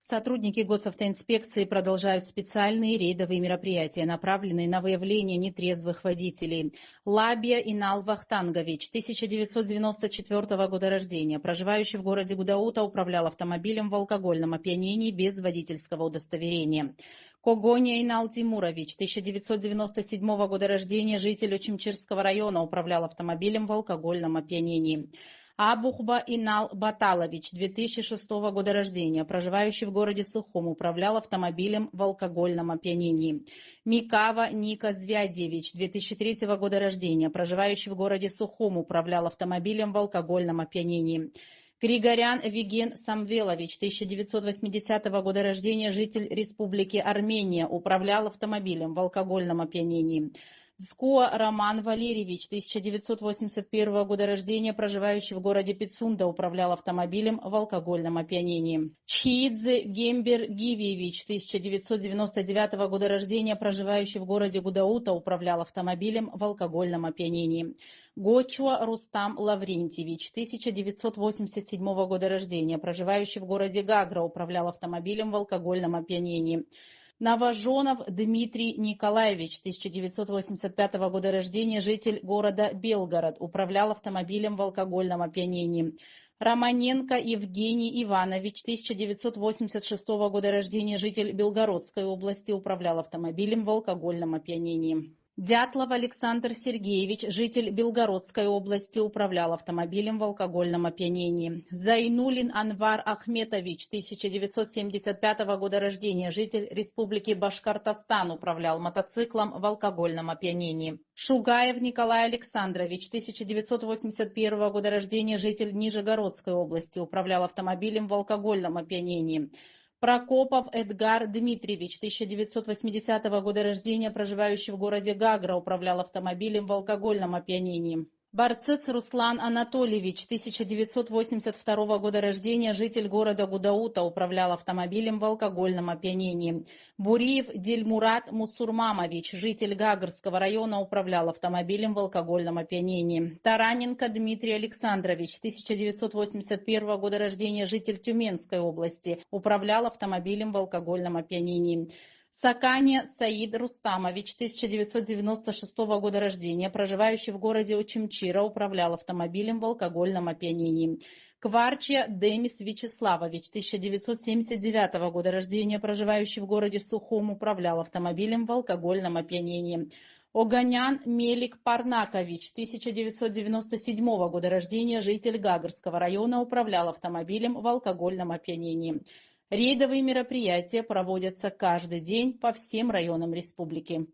Сотрудники госавтоинспекции продолжают специальные рейдовые мероприятия, направленные на выявление нетрезвых водителей. Лабия Инал Вахтангович, 1994 года рождения, проживающий в городе Гудаута, управлял автомобилем в алкогольном опьянении без водительского удостоверения. Когония Инал Тимурович, 1997 года рождения, житель Очимчирского района, управлял автомобилем в алкогольном опьянении. Абухба Инал Баталович, 2006 года рождения, проживающий в городе Сухум, управлял автомобилем в алкогольном опьянении. Микава Ника Звядевич, 2003 года рождения, проживающий в городе Сухум, управлял автомобилем в алкогольном опьянении. Григорян Виген Самвелович, 1980 года рождения, житель Республики Армения, управлял автомобилем в алкогольном опьянении. Скуа Роман Валерьевич, 1981 года рождения, проживающий в городе Пицунда, управлял автомобилем в алкогольном опьянении. Чхидзе Гембер Гивиевич, 1999 года рождения, проживающий в городе Гудаута, управлял автомобилем в алкогольном опьянении. Гочуа Рустам Лаврентьевич, 1987 года рождения, проживающий в городе Гагра, управлял автомобилем в алкогольном опьянении. Новоженов Дмитрий Николаевич, 1985 года рождения, житель города Белгород, управлял автомобилем в алкогольном опьянении. Романенко Евгений Иванович, 1986 года рождения, житель Белгородской области, управлял автомобилем в алкогольном опьянении. Дятлов Александр Сергеевич, житель Белгородской области, управлял автомобилем в алкогольном опьянении. Зайнулин Анвар Ахметович, 1975 года рождения, житель Республики Башкортостан, управлял мотоциклом в алкогольном опьянении. Шугаев Николай Александрович, 1981 года рождения, житель Нижегородской области, управлял автомобилем в алкогольном опьянении. Прокопов Эдгар Дмитриевич, 1980 года рождения, проживающий в городе Гагра, управлял автомобилем в алкогольном опьянении. Барцыц Руслан Анатольевич, 1982 года рождения, житель города Гудаута, управлял автомобилем в алкогольном опьянении. Буриев Дельмурат Мусурмамович, житель Гагарского района, управлял автомобилем в алкогольном опьянении. Тараненко Дмитрий Александрович, 1981 года рождения, житель Тюменской области, управлял автомобилем в алкогольном опьянении. Сакане Саид Рустамович, 1996 года рождения, проживающий в городе Очимчира, управлял автомобилем в алкогольном опьянении. Кварчия Демис Вячеславович, 1979 года рождения, проживающий в городе Сухум, управлял автомобилем в алкогольном опьянении. Оганян Мелик Парнакович, 1997 года рождения, житель Гагарского района, управлял автомобилем в алкогольном опьянении. Рейдовые мероприятия проводятся каждый день по всем районам республики.